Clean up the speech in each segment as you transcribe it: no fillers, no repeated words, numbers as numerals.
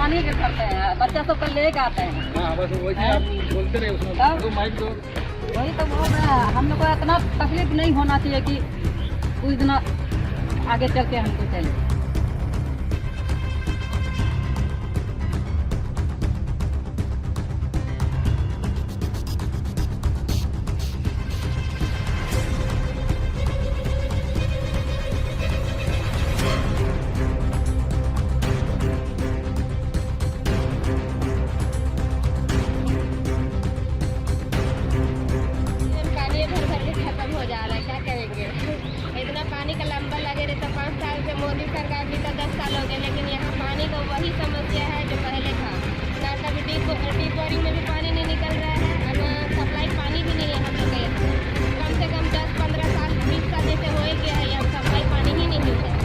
पानी के करते हैं, बच्चा सब कल लेके आते हैं। हाँ बस वही आप बोलते रहे उसमें तो माइक दो। वही तो बोल रहे हैं, हम लोग को इतना तकलीफ नहीं होना चाहिए कि कुछ दिन आगे चल के हमको चले। पानी का लंबा लगे रहे तो 5 साल से मोदी सरकार भी तो 10 साल हो गए, लेकिन यहाँ पानी का वही समस्या है जो पहले था। ना कभी डीप बोरिंग में भी पानी नहीं निकल रहा है और ना सप्लाई पानी भी नहीं है हम लोग के यहाँ। कम से कम 10-15 साल 20 साल जैसे हो ही गया है, यहाँ सप्लाई पानी ही नहीं मिलता है।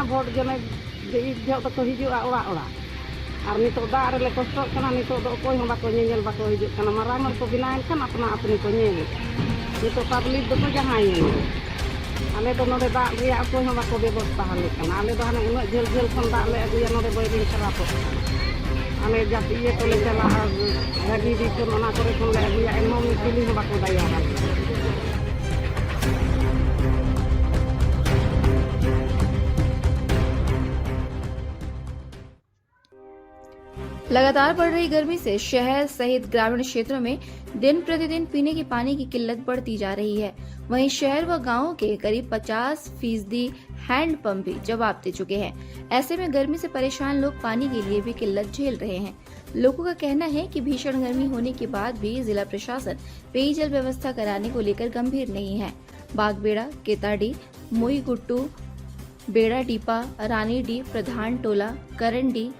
भोट जने तो हिजुआ ओड़ा ओड़ा और नितो दाग रे कष्टों कना नितो दो कोई हम बाको ñeñel बाको हिजुक कना मारांग को बिनाएन kan अपना अपनी को ñeñel नितो पब्लिक दो जहां आले तो नोडे दाग रे कोई हम बाको व्यवस्था हले कना आले तो हने उना झेल झेल खन दाग ले अगुया नोडे बैरिंग खराब आले जाति ये तो ले चला गाड़ी दी तो ना करे खन ले अगुया एमो मिली हम बाको दाया लगातार बढ़ रही गर्मी से शहर सहित ग्रामीण क्षेत्रों में दिन प्रतिदिन पीने के पानी की किल्लत बढ़ती जा रही है। वहीं शहर व गांवों के करीब 50% हैंडपंप भी जवाब दे चुके हैं। ऐसे में गर्मी से परेशान लोग पानी के लिए भी किल्लत झेल रहे हैं। लोगों का कहना है कि भीषण गर्मी होने के बाद भी जिला प्रशासन पेयजल व्यवस्था कराने को लेकर गंभीर नहीं है। बागबेड़ा, केताडी, मोईगुट्टू, बेड़ा डीपा, रानीडी, प्रधान टोला, करंडी,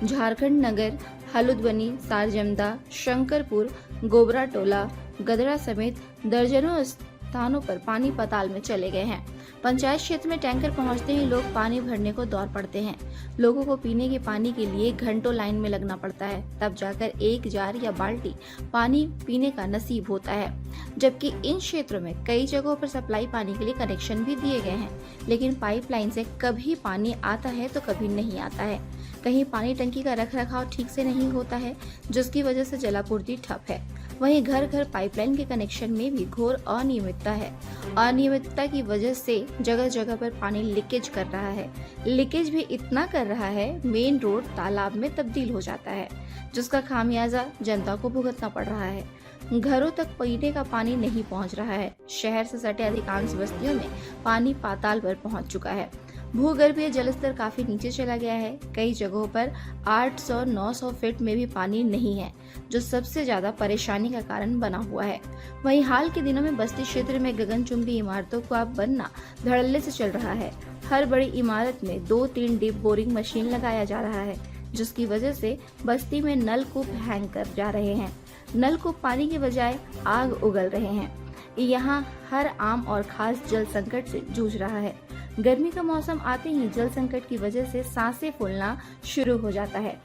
झारखंड नगर, हलुद्वनी, सारजमदा, शंकरपुर, गोबरा टोला, गदरा समेत दर्जनों स्थानों पर पानी पाताल में चले गए हैं। पंचायत क्षेत्र में टैंकर पहुंचते ही लोग पानी भरने को दौड़ पड़ते हैं। लोगों को पीने के पानी के लिए घंटों लाइन में लगना पड़ता है, तब जाकर एक जार या बाल्टी पानी पीने का नसीब होता है। जबकि इन क्षेत्रों में कई जगहों पर सप्लाई पानी के लिए कनेक्शन भी दिए गए हैं, लेकिन पाइपलाइन से कभी पानी आता है तो कभी नहीं आता है। कहीं पानी टंकी का रखरखाव ठीक से नहीं होता है, जिसकी वजह से जलापूर्ति ठप है। वहीं घर घर पाइपलाइन के कनेक्शन में भी घोर अनियमितता है। अनियमितता की वजह से जगह जगह पर पानी लीकेज कर रहा है। लीकेज भी इतना कर रहा है, मेन रोड तालाब में तब्दील हो जाता है, जिसका खामियाजा जनता को भुगतना पड़ रहा है। घरों तक पीने का पानी नहीं पहुंच रहा है। शहर से सटे अधिकांश बस्तियों में पानी पाताल पर पहुंच चुका है। भूगर्भीय जलस्तर काफी नीचे चला गया है। कई जगहों पर 800-900 फीट में भी पानी नहीं है, जो सबसे ज्यादा परेशानी का कारण बना हुआ है। वहीं हाल के दिनों में बस्ती क्षेत्र में गगनचुंबी इमारतों का बनना धड़ल्ले से चल रहा है। हर बड़ी इमारत में 2-3 डीप बोरिंग मशीन लगाया जा रहा है, जिसकी वजह से बस्ती में नलकूप हैंग कर जा रहे हैं। नलकूप पानी के बजाय आग उगल रहे हैं। यहाँ हर आम और खास जल संकट से जूझ रहा है। गर्मी का मौसम आते ही जल संकट की वजह से सांसें फूलना शुरू हो जाता है।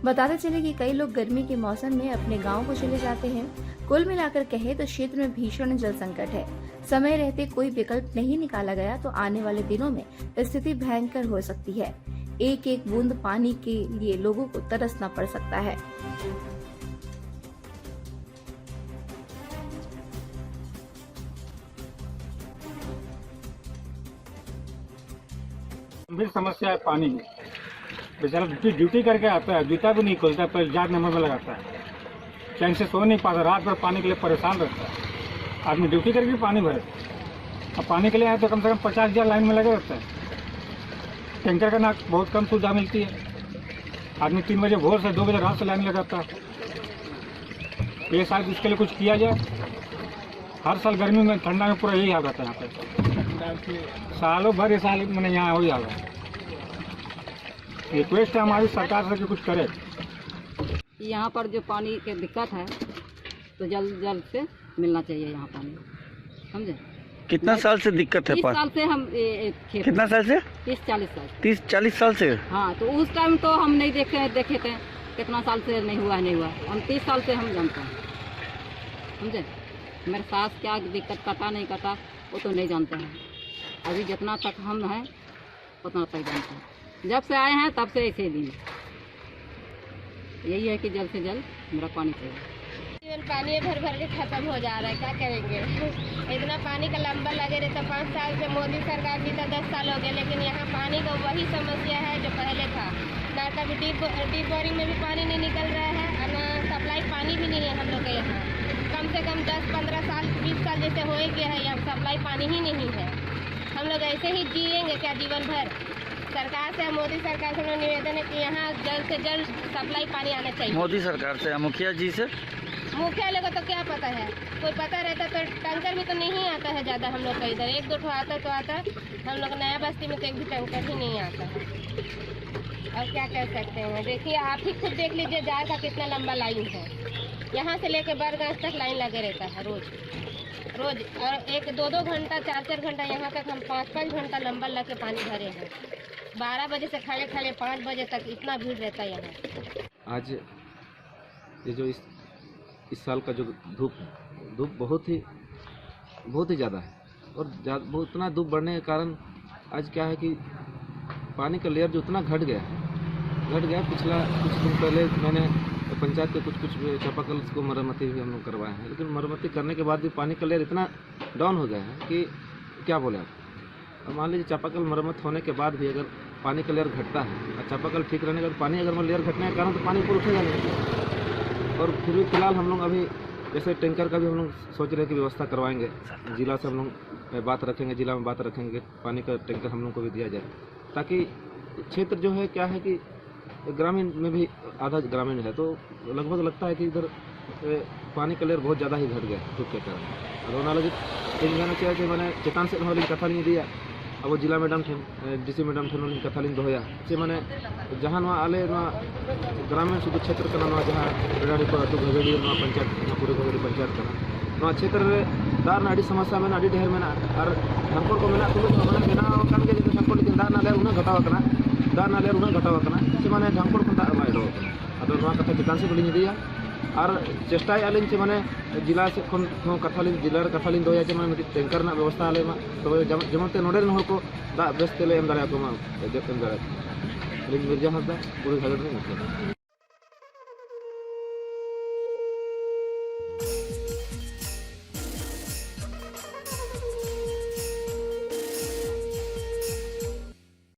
बताते चले कि कई लोग गर्मी के मौसम में अपने गांव को चले जाते हैं। कुल मिलाकर कहे तो क्षेत्र में भीषण जल संकट है। समय रहते कोई विकल्प नहीं निकाला गया तो आने वाले दिनों में स्थिति भयंकर हो सकती है। एक एक बूंद पानी के लिए लोगों को तरसना पड़ सकता है। गंभीर समस्या है पानी की। बेचारा ड्यूटी करके आता है, जूता भी नहीं खोलता, पर जार नंबर में लगाता है, चैन से सो नहीं पाता, रात भर पानी के लिए परेशान रहता है। आदमी ड्यूटी करके भी पानी भरे, अब पानी के लिए आए तो कम से कम 50,000 लाइन में लगे रहता है। टैंकर का ना बहुत कम सुविधा मिलती है। आदमी 3 बजे भोर से 2 बजे रात से लाइन लगाता है। ये शायद इसके लिए कुछ किया जाए। हर साल गर्मी में ठंडा में पूरा यही हाल रहता है यहाँ पे, सालों भर ये साल मैंने यहाँ हो जाएगा। रिक्वेस्ट है हमारी सरकार से कि कुछ करे। यहाँ पर जो पानी की दिक्कत है तो जल्द जल्द से मिलना चाहिए यहाँ पानी, समझे। कितना साल से दिक्कत है? 30 साल से हम कितना साल से? 30-40 साल। 30-40 साल से? हाँ, तो उस टाइम तो हम नहीं देखे थे कितना साल से नहीं हुआ। हम 30 साल से हम जानते हैं, समझे। मेरे सास क्या दिक्कत कटा नहीं कटा वो तो नहीं जानते हैं। अभी जितना तक हम हैं उतना तक जानते हैं। जब से आए हैं तब से ऐसे दिन यही है कि जल्द से जल्द मेरा पानी चाहिए। जीवन पानी भर भर के खत्म हो जा रहा है, क्या करेंगे। इतना पानी का लंबा लगे रहता। 5 साल से मोदी सरकार जीता 10 साल हो गए, लेकिन यहाँ पानी का वही समस्या है जो पहले था। ना कभी डीप बोरिंग में भी पानी नहीं निकल रहा है और ना सप्लाई पानी भी नहीं है हम लोग के यहाँ। कम से कम 10-15 साल 20 साल जैसे हो गया है, यहाँ सप्लाई पानी ही नहीं है। हम लोग ऐसे ही जिएंगे क्या जीवन भर। सरकार से, मोदी सरकार से हम लोग निवेदन है कि यहाँ जल्द से जल्द सप्लाई पानी आना चाहिए। मोदी सरकार से, मुखिया जी से? मुखिया लोग को तो क्या पता है, कोई पता रहता तो टैंकर भी तो नहीं आता है ज़्यादा हम लोग का इधर। 1-2 ठो आता तो आता, हम लोग नया बस्ती में तो एक भी टैंकर ही नहीं आता है। और क्या कह सकते हैं, देखिए आप ही खुद देख लीजिए जार का कितना लंबा लाइन है। यहाँ से लेकर बरगंज तक लाइन लगे रहता है रोज। और 1-2 घंटा 4-4 घंटा यहाँ तक हम 5-5 घंटा लंबा लग के पानी भरे हैं। 12 बजे से खड़े 5 बजे तक इतना भीड़ रहता है यहाँ। आज ये जो इस साल का जो धूप बहुत ही ज़्यादा है और उतना धूप बढ़ने के कारण आज क्या है कि पानी का लेयर जो उतना घट गया। पिछला कुछ दिन पहले मैंने पंचायत के कुछ चापाकल को मरम्मती भी हम लोग करवाए हैं, लेकिन मरम्मती करने के बाद भी पानी का लेयर इतना डाउन हो गया है कि क्या बोले आप। मान लीजिए चापाकल मरम्मत होने के बाद भी अगर पानी का लेयर घटता है और चापाकल ठीक रहने का पानी अगर लेयर घटने के कारण तो पानी ऊपर उठेगा नहीं। और फिर भी फिलहाल हम लोग अभी जैसे टैंकर का भी हम लोग सोच रहे हैं कि व्यवस्था करवाएंगे। जिला से हम लोग बात रखेंगे, जिला में बात रखेंगे, पानी का टैंकर हम लोग को भी दिया जाए, ताकि क्षेत्र जो है क्या है कि ग्रामीण में भी आधा ग्रामीण है, तो लगभग लगता है कि इधर पानी का लेयर बहुत ज़्यादा ही घट गया धूप के कारण। और उन्होंने लगे कहना चाहिए कि मैंने चेतान से वाली कथा नहीं दिया। अब वो जिला मैडम थे, डीसी मैडम थे, उन्होंने कथा लिंग दोया से मैंने जहाँ आले ग्रामीण शुद्ध क्षेत्र का जहाँ रेडाड़ी को अतु घगड़ी पंचायत पूरे घगड़ी पंचायत का क्षेत्र में दार अड़ी समस्या में अड़ी ढेर में और ढांकोड़ को मेना बनाव ढांकोड़ लेकिन दार लेयर उन्हें घटाव दार लेयर उन्हें घटाव से मैंने ढांकोड़ को दाग बा एडो कथा चेतान से बलिंग दिया और चेष्टा आलिंग से मैंने जिला से कथा जिला कथा लिंग दोया जे मैंने टैंकर व्यवस्था आले तब जमते नोडे हर को दाग बेस तेले एम दाड़ा को एम दाड़ा मिर्जा हंसदा पूरे घगड़ में।